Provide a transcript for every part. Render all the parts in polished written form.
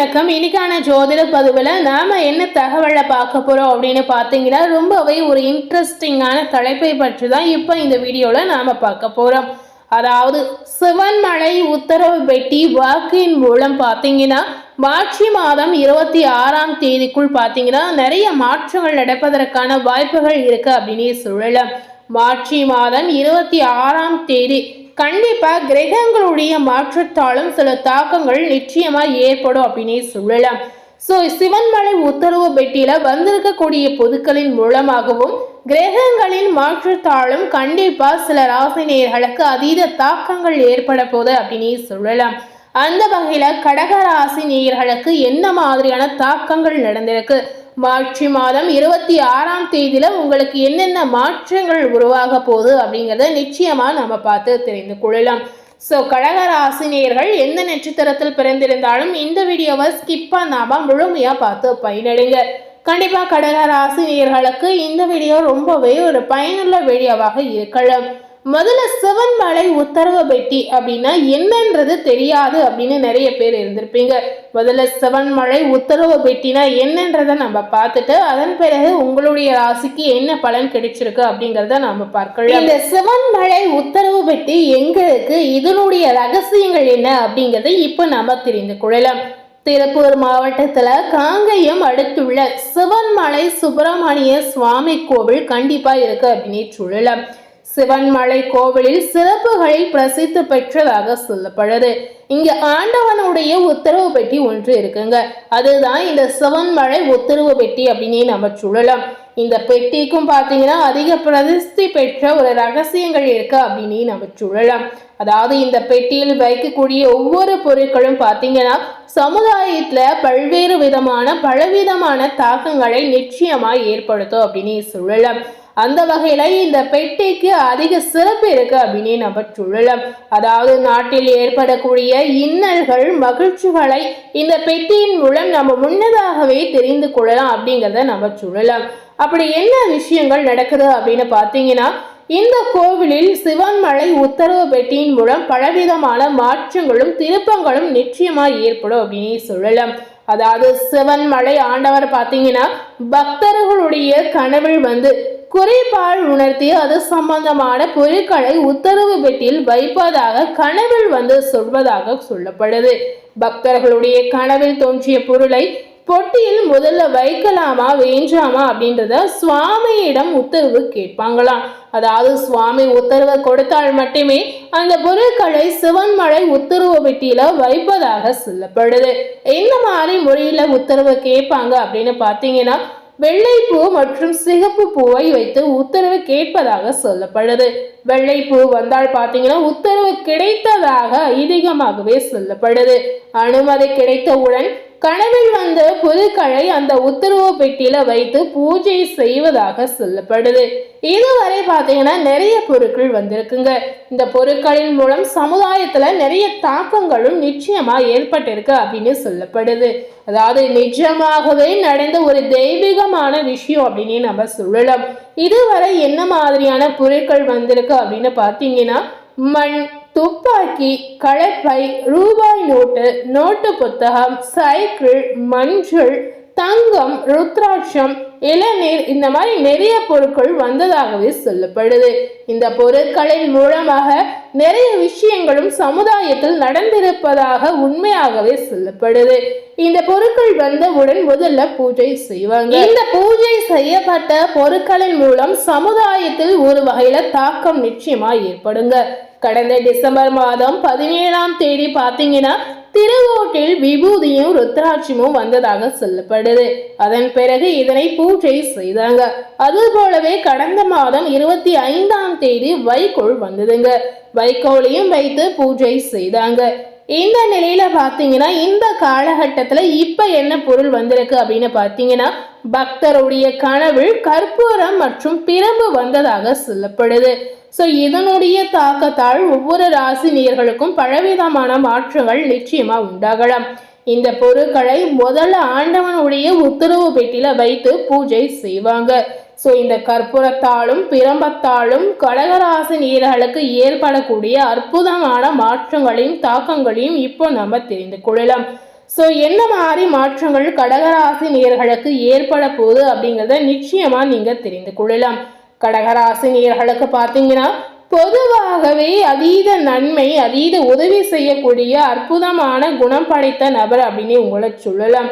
வணக்கம். இன்னைக்கான ஜோதிட பதிவில் நாம என்ன தகவலை பார்க்க போறோம் அப்படின்னு பார்த்தீங்கன்னா, ரொம்பவே ஒரு இன்ட்ரெஸ்டிங்கான தலைப்பை பற்றி தான் இப்போ இந்த வீடியோவில் நாம பார்க்க போறோம். அதாவது சிவன்மலை உத்தரவு பெட்டி வாக்கின் மூலம் பார்த்தீங்கன்னா மார்ச் மாதம் 26ஆம் தேதிக்குள் பார்த்தீங்கன்னா நிறைய மாற்றங்கள் நடப்பதற்கான வாய்ப்புகள் இருக்கு அப்படின்னு சொல்லலாம். மார்ச் மாதம் 26ஆம் தேதி கண்டிப்பா கிரகங்களுடைய மாற்றத்தாலும் சில தாக்கங்கள் நிச்சயமா ஏற்படும் அப்படின்னு சொல்லலாம். ஸோ சிவன்மலை உத்தரவு பெட்டியில வந்திருக்கக்கூடிய பொதுக்களின் மூலமாகவும் கிரகங்களின் மாற்றத்தாலும் கண்டிப்பா சில ராசினியர்களுக்கு அதீத தாக்கங்கள் ஏற்பட போகுது அப்படின்னு சொல்லலாம். அந்த வகையில கடக ராசி நேயர்களுக்கு என்ன மாதிரியான தாக்கங்கள் நடந்திருக்கு, மார்ச் மாதம் 26ஆம் தேதியில உங்களுக்கு என்னென்ன மாற்றங்கள் உருவாக போகுது அப்படிங்கிறத நிச்சயமா நம்ம பார்த்து தெரிந்து கொள்ளலாம். ஸோ கடக ராசி நேயர்கள் எந்த நட்சத்திரத்தில் பிறந்திருந்தாலும் இந்த வீடியோவை ஸ்கிப் பண்ணாம முழுமையா பார்த்து பயனடைங்க. கண்டிப்பா கடக ராசி நேயர்களுக்கு இந்த வீடியோ ரொம்பவே ஒரு பயனுள்ள வீடியோவாக இருக்கலாம். முதல்ல சிவன்மலை உத்தரவு பெட்டி அப்படின்னா என்னன்றது தெரியாது அப்படின்னு நிறைய பேர் இருந்திருப்பீங்க. முதல்ல சிவன்மலை உத்தரவு பெட்டினா என்னன்றதை நம்ம பார்த்துட்டு அதன் பிறகு உங்களுடைய ராசிக்கு என்ன பலன் கிடைச்சிருக்கு அப்படிங்கிறத நாம பார்க்கலாம். இந்த சிவன்மலை உத்தரவு பெட்டி எங்க இருக்கு, இதனுடைய ரகசியங்கள் என்ன அப்படிங்கறத இப்ப நாம தெரிந்து கொள்ளலாம். திருப்பூர் மாவட்டத்துல காங்கயம் அடுத்துள்ள சிவன்மலை சுப்பிரமணிய சுவாமி கோவில் கண்டிப்பா இருக்கு அப்படின்னு சொல்லலாம். சிவன்மலை கோவிலில் சிறப்புகளில் பிரசித்தி பெற்றதாக சொல்லப்படுது. இங்க ஆண்டவனுடைய உத்தரவு பெட்டி ஒன்று இருக்குங்க. அதுதான் இந்த சிவன்மலை உத்தரவு பெட்டி அப்படின்னு நம்ம சொல்லலாம். இந்த பெட்டிக்கும் பார்த்தீங்கன்னா அதிக பிரசித்தி பெற்ற ஒரு ரகசியங்கள் இருக்கு அப்படின்னு நம்ம சொல்லலாம். அதாவது இந்த பெட்டியில் வைக்கக்கூடிய ஒவ்வொரு பொருட்களும் பார்த்தீங்கன்னா சமுதாயத்துல பல்வேறு விதமான பலவிதமான தாக்கங்களை நிச்சயமா ஏற்படுத்தும் அப்படின்னு சொல்லலாம். அந்த வகையில இந்த பெட்டிக்கு அதிக சிறப்பு இருக்கு அப்படின்னு நம்ம சொல்லலாம். அதாவது நாட்டில் ஏற்படக்கூடிய இன்னல்கள் மகிழ்ச்சிகளை இந்த பெட்டியின் மூலம் நம்ம முன்னதாகவே தெரிந்து கொள்ளலாம் அப்படிங்கிறத நம்ம சொல்லலாம். அப்படி என்ன விஷயங்கள் நடக்குது அப்படின்னு பார்த்தீங்கன்னா, இந்த கோவிலில் சிவன்மலை உத்தரவு பெட்டியின் மூலம் பலவிதமான மாற்றங்களும் திருப்பங்களும் நிச்சயமா ஏற்படும் அப்படின்னு சொல்லலாம். அதாவது சிவன்மலை ஆண்டவர் பார்த்தீங்கன்னா பக்தர்களுடைய கனவில் வந்து குறைபாடு உணர்த்தி அது சம்பந்தமான பொருட்களை உத்தரவு பெட்டியில் வைப்பதாக கனவில் வந்து சொல்வதாக சொல்லப்படுது. பக்தர்களுடைய கனவில் தோன்றிய பொருளை பொட்டியில் முதல்ல வைக்கலாமா வேண்டாமா அப்படின்றத சுவாமியிடம் உத்தரவு கேட்பாங்களாம். அதாவது சுவாமி உத்தரவு கொடுத்தால் மட்டுமே அந்த பொருட்களை சிவன்மலை உத்தரவு பெட்டியில வைப்பதாக சொல்லப்படுது. எந்த மாதிரி முறையில உத்தரவு கேட்பாங்க அப்படின்னு பார்த்தீங்கன்னா, வெள்ளைப்பூ மற்றும் சிகப்பு பூவை வைத்து உத்தரவு கேட்பதாக சொல்லப்படுது. வெள்ளைப்பூ வந்தால் பார்த்தீங்கன்னா உத்தரவு கிடைத்ததாக ஐதீகமாகவே சொல்லப்படுது. அனுமதி கிடைத்தவுடன் கனவில் வந்த பொருட்களை அந்த உத்தரவு பெட்டியில வைத்து பூஜை செய்வதாக சொல்லப்படுது. இதுவரை பார்த்தீங்கன்னா நிறைய பொருட்கள் வந்திருக்குங்க. இந்த பொருட்களின் மூலம் சமுதாயத்துல நிறைய தாக்கங்களும் நிச்சயமா ஏற்பட்டிருக்கு அப்படின்னு சொல்லப்படுது. அதாவது நிஜமாகவே நடந்த ஒரு தெய்வீகமான விஷயம் அப்படின்னு நம்ம சொல்லலாம். இதுவரை என்ன மாதிரியான பொருட்கள் வந்திருக்கு அப்படின்னு பார்த்தீங்கன்னா, மண், துப்பாக்கி, கலப்பை, ரூபாய் நோட்டு, நோட்டு புத்தகம், சைக்கிள், மஞ்சள், தங்கம், ருத்ராட்சம், இளநீர், இந்த மாதிரி நிறைய பொருட்கள் வந்ததாகவே சொல்லப்படுது. இந்த பொருட்களின் மூலமாக நிறைய விஷயங்களும் சமுதாயத்தில் நடந்திருப்பதாக உண்மையாகவே சொல்லப்படுது. இந்த பொருட்கள் வந்தவுடன் முதல்ல பூஜை செய்வாங்க. இந்த பூஜை செய்யப்பட்ட பொருட்களின் மூலம் சமுதாயத்தில் ஒரு வகையில தாக்கம் நிச்சயமா ஏற்படுங்க. கடந்த டிசம்பர் மாதம் 17ஆம் தேதி பார்த்தீங்கன்னா திருவோட்டில் விபூதியும் ருத்ராட்சமும் வந்ததாக சொல்லப்படுது. அதன் பிறகு இதனை பூஜை செய்தாங்க. அது போலவே கடந்த மாதம் 25ஆம் தேதி வைக்கோல் வந்ததுங்க. வைக்கோலையும் வைத்து பூஜை செய்தாங்க. இந்த நிலையில பாத்தீங்கன்னா இந்த காலகட்டத்துல இப்ப என்ன பொருள் வந்திருக்கு அப்படின்னு பாத்தீங்கன்னா, பக்தருடைய கனவில் கற்பூரம் மற்றும் பிரம்பு வந்ததாக சொல்லப்படுது. ஸோ இதனுடைய தாக்கத்தால் ஒவ்வொரு ராசி நேயர்களுக்கும் பலவிதமான மாற்றங்கள் நிச்சயமா உண்டாகலாம். இந்த பொருட்களை முதல்ல ஆண்டவனுடைய உத்தரவு பெட்டியில வைத்து பூஜை செய்வாங்க. ஸோ இந்த கற்பூரத்தாலும் பிரம்பத்தாலும் கடகராசி நேயர்களுக்கு ஏற்படக்கூடிய அற்புதமான மாற்றங்களையும் தாக்கங்களையும் இப்போ நம்ம தெரிந்து கொள்ளலாம். ஸோ என்ன மாதிரி மாற்றங்கள் கடகராசி நேயர்களுக்கு ஏற்பட போகுது அப்படிங்கிறத நிச்சயமா நீங்க தெரிந்து கொள்ளலாம். கடகராசி நேயர்களுக்கு பார்த்தீங்கன்னா பொதுவாகவே அதீத நன்மை அதீத உதவி செய்யக்கூடிய அற்புதமான குணம் படைத்த நபர் அப்படின்னு உங்களை சொல்லலாம்.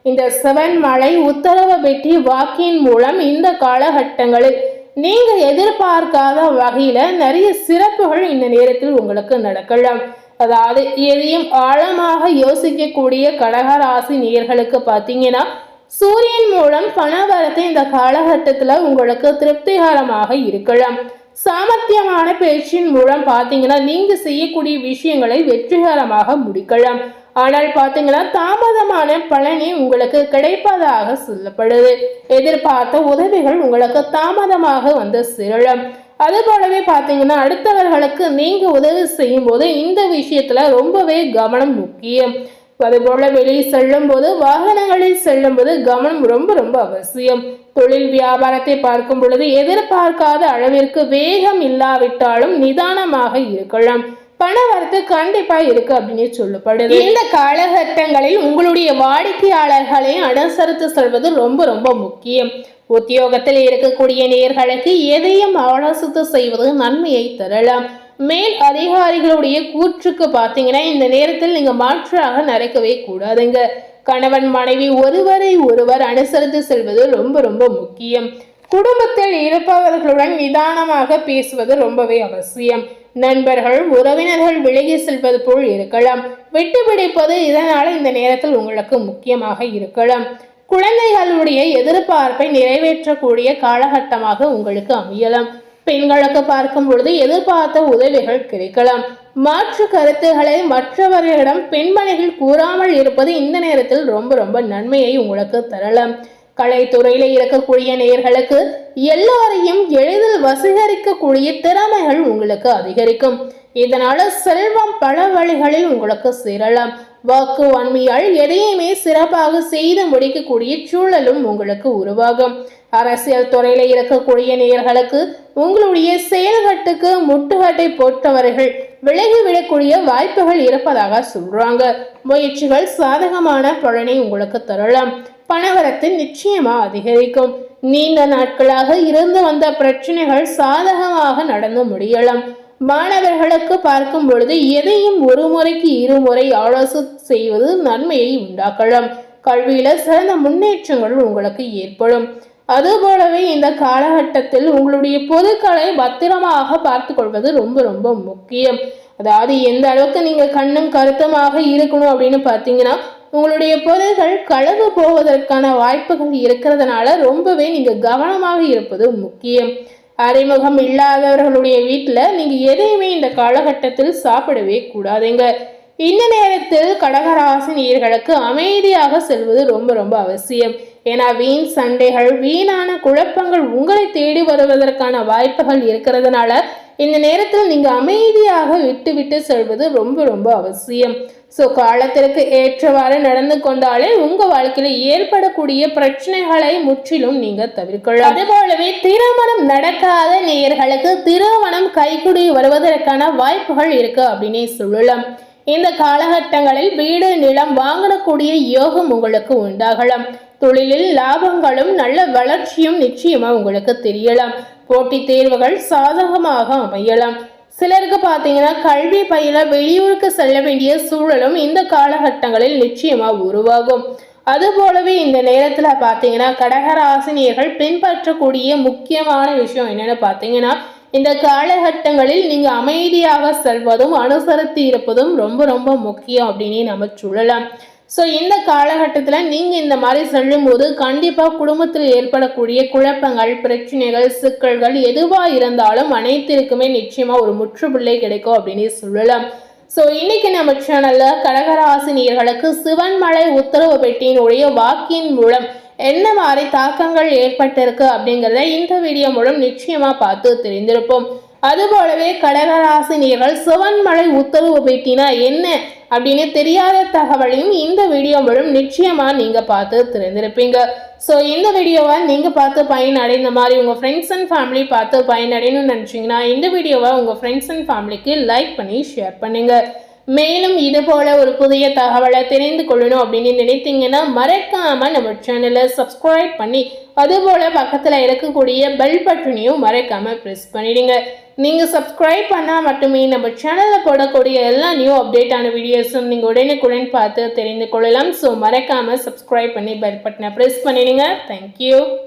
இந்த செவன்மலை உத்தரவு பெட்டி வாக்கின் மூலம் இந்த காலகட்டங்களில் நீங்க எதிர்பார்க்காத வகையில நிறைய சிறப்புகள் இந்த நேரத்தில் உங்களுக்கு நடக்கலாம். அதாவது எதையும் ஆழமாக யோசிக்கக்கூடிய கடகராசி நேயர்களுக்கு பார்த்தீங்கன்னா சூரியன் மூலம் பணவரத்து இந்த காலகட்டத்துல உங்களுக்கு திருப்திகரமாக இருக்கலாம். சாமர்த்தியமான பேச்சின் மூலம் பார்த்தீங்கன்னா நீங்க செய்யக்கூடிய விஷயங்களை வெற்றிகரமாக முடிக்கலாம். ஆனால் பார்த்தீங்கன்னா தாமதமான பலனே உங்களுக்கு கிடைப்பதாக சொல்லப்படுது. எதிர்பார்த்த உதவிகள் உங்களுக்கு தாமதமாக வந்து சேரலாம். அது போலவே பார்த்தீங்கன்னா அடுத்தவர்களுக்கு நீங்க உதவி செய்யும் போது இந்த விஷயத்துல ரொம்பவே கவனம் முக்கியம். அதுபோல வெளியே செல்லும் போது வாகனங்களில் செல்லும் போது கவனம் ரொம்ப ரொம்ப அவசியம். தொழில் வியாபாரத்தை பார்க்கும் பொழுது எதிர்பார்க்காத அளவிற்கு வேகம் இல்லாவிட்டாலும் நிதானமாக இருக்கலாம். பணவரத்து கண்டிப்பா இருக்கு அப்படின்னு சொல்லப்படுது. இந்த காலகட்டங்களில் உங்களுடைய வாடிக்கையாளர்களை அனுசரித்து செல்வது ரொம்ப ரொம்ப முக்கியம். உத்தியோகத்தில் இருக்கக்கூடிய நேயர்களுக்கு எதையும் ஆலோசித்து செய்வது நன்மையை தரலாம். மேல் அதிகாரிகளுடைய கூற்றுக்கு பார்த்தீங்கன்னா இந்த நேரத்தில் நீங்க மாற்றாக நடக்கவே கூடாதுங்க. கணவன் மனைவி ஒருவரை ஒருவர் அனுசரித்து செல்வது ரொம்ப ரொம்ப முக்கியம். குடும்பத்தில் இருப்பவர்களுடன் நிதானமாக பேசுவது ரொம்பவே அவசியம். நண்பர்கள் உறவினர்கள் விலகி செல்வது போல் இருக்கலாம். விட்டு பிடிப்பது இதனால இந்த நேரத்தில் உங்களுக்கு முக்கியமாக இருக்கலாம். குழந்தைகளுடைய எதிர்பார்ப்பை நிறைவேற்றக்கூடிய காலகட்டமாக உங்களுக்கு அமையலாம். பெண்களுக்கு பார்க்கும் பொழுது எதிர்பார்த்த உதவிகள் கிடைக்கலாம். மாற்று கருத்துக்களை மற்றவர்களிடம் பெண்மணிகள் கூறாமல் இருப்பது இந்த நேரத்தில் ரொம்ப ரொம்ப நன்மையை உங்களுக்கு தரலாம். கலைத்துறையில இருக்கக்கூடிய நேயர்களுக்கு எல்லோரையும் எளிதில் வசீகரிக்கக்கூடிய திறமைகள் உங்களுக்கு அதிகரிக்கும். இதனால செல்வம் பல வழிகளில் உங்களுக்கு சேரலாம். வாக்கு வன்மையால் எதையுமே சிறப்பாக செய்து முடிக்கக்கூடிய சூழலும் உங்களுக்கு உருவாகும். அரசியல் துறையில இருக்கக்கூடிய நேயர்களுக்கு உங்களுடைய செயல்கட்டுக்கு முட்டுக்கட்டை போட்டவர்கள் விலகிவிடக்கூடிய வாய்ப்புகள் இருப்பதாக சொல்றாங்க. முயற்சிகள் சாதகமான பலனை உங்களுக்கு தரலாம். பணவரத்து நிச்சயமா அதிகரிக்கும். நீண்ட நாட்களாக இருந்து வந்த பிரச்சனைகள் சாதகமாக நடந்து முடியலாம். மாணவர்களுக்கு பார்க்கும் பொழுது எதையும் ஒரு முறைக்கு இருமுறை ஆலோசனை செய்வது நன்மையை உண்டாக்கலாம். கல்வியில சிறந்த முன்னேற்றங்கள் உங்களுக்கு ஏற்படும். அதுபோலவே இந்த காலகட்டத்தில் உங்களுடைய பொருட்களை பத்திரமாக பார்த்து கொள்வது ரொம்ப ரொம்ப முக்கியம். அதாவது எந்த அளவுக்கு நீங்க கண்ணும் கருத்துமாக இருக்கணும் அப்படின்னு பார்த்தீங்கன்னா உங்களுடைய பொருட்கள் களவு போவதற்கான வாய்ப்புகள் இருக்கிறதுனால ரொம்பவே நீங்க கவனமாக இருப்பது முக்கியம். அறிமுகம் இல்லாதவர்களுடைய வீட்டுல நீங்க எதையுமே இந்த காலகட்டத்தில் சாப்பிடவே கூடாதுங்க. இந்த நேரத்தில் கடகராசி நேயர்களுக்கு அமைதியாக செல்வது ரொம்ப ரொம்ப அவசியம். ஏன்னா வீண் சண்டைகள் வீணான குழப்பங்கள் உங்களை தேடி வருவதற்கான வாய்ப்புகள் இருக்கிறதுனால இந்த நேரத்தில் நீங்க அமைதியாக விட்டு செல்வது ரொம்ப ரொம்ப அவசியம். ஸோ காலத்திற்கு ஏற்றவாறு நடந்து கொண்டாலே உங்க வாழ்க்கையில ஏற்படக்கூடிய பிரச்சனைகளை முற்றிலும் நீங்க தவிர்க்கலாம். அது போலவே திருமணம் நடக்காத நேயர்களுக்கு திருமணம் கைகூடி வருவதற்கான வாய்ப்புகள் இருக்கு அப்படின்னே சொல்லலாம். இந்த காலகட்டங்களில் வீடு நிலம் வாங்கக்கூடிய யோகம் உங்களுக்கு உண்டாகலாம். தொழிலில் லாபங்களும் நல்ல வளர்ச்சியும் நிச்சயமா உங்களுக்கு தெரியலாம். போட்டித் தேர்வுகள் சாதகமாக அமையலாம். சிலருக்கு பார்த்தீங்கன்னா கல்வி பயில வெளியூருக்கு செல்ல வேண்டிய சூழலும் இந்த காலகட்டங்களில் நிச்சயமா உருவாகும். அது போலவே இந்த நேரத்துல பார்த்தீங்கன்னா கடகராசினியர்கள் பின்பற்றக்கூடிய முக்கியமான விஷயம் என்னன்னு பார்த்தீங்கன்னா இந்த காலகட்டங்களில் நீங்க அமைதியாக செல்வதும் அனுசரித்து இருப்பதும் ரொம்ப ரொம்ப முக்கியம் அப்படின்னு நம்ம சொல்லலாம். ஸோ இந்த காலகட்டத்தில் நீங்கள் இந்த மாதிரி செல்லும் போது கண்டிப்பாக குடும்பத்தில் ஏற்படக்கூடிய குழப்பங்கள் பிரச்சனைகள் சிக்கல்கள் எதுவாக இருந்தாலும் அனைத்திற்குமே நிச்சயமாக ஒரு முற்றுப்புள்ளி கிடைக்கும் அப்படின்னு சொல்லலாம். ஸோ இன்னைக்கு நம்ம சேனலில் கடகராசினியர்களுக்கு சிவன்மலை உத்தரவு பெட்டியினுடைய வாக்கின் மூலம் என்ன மாதிரி தாக்கங்கள் ஏற்பட்டிருக்கு அப்படிங்கிறத இந்த வீடியோ மூலம் நிச்சயமாக பார்த்து தெரிந்திருப்போம். அதுபோலவே கடகராசினியர்கள் சிவன்மலை உத்தரவு பெட்டினா என்ன அப்படின்னு தெரியாத தகவலையும் இந்த வீடியோ மூலம் நிச்சயமா நீங்க பார்த்து தெரிந்திருப்பீங்க. ஸோ இந்த வீடியோவை நீங்க பார்த்து பயனடைந்த மாதிரி உங்க ஃப்ரெண்ட்ஸ் அண்ட் ஃபேமிலி பார்த்து பயனடையணும்னு நினைச்சீங்கன்னா இந்த வீடியோவை உங்க ஃப்ரெண்ட்ஸ் அண்ட் ஃபேமிலிக்கு லைக் பண்ணி ஷேர் பண்ணுங்க. மேலும் இது போல ஒரு புதிய தகவலை தெரிந்து கொள்ளணும் அப்படின்னு நினைத்தீங்கன்னா மறக்காம நம்ம சேனலை சப்ஸ்கிரைப் பண்ணி அதுபோல பக்கத்துல இருக்கக்கூடிய பெல் பட்டனையும் மறக்காம பிரஸ் பண்ணிடுங்க. நீங்க சப்ஸ்கிரைப் பண்ணா மட்டுமே நம்ம சேனல்ல போடக்கூடிய எல்லா நியூ அப்டேட்டான வீடியோஸும் நீங்க உடனுக்குடன் பார்த்து தெரிந்து கொள்ளலாம். ஸோ மறக்காம சப்ஸ்கிரைப் பண்ணி பெல் பட்டனை பிரஸ் பண்ணிடுங்க. தேங்க்யூ.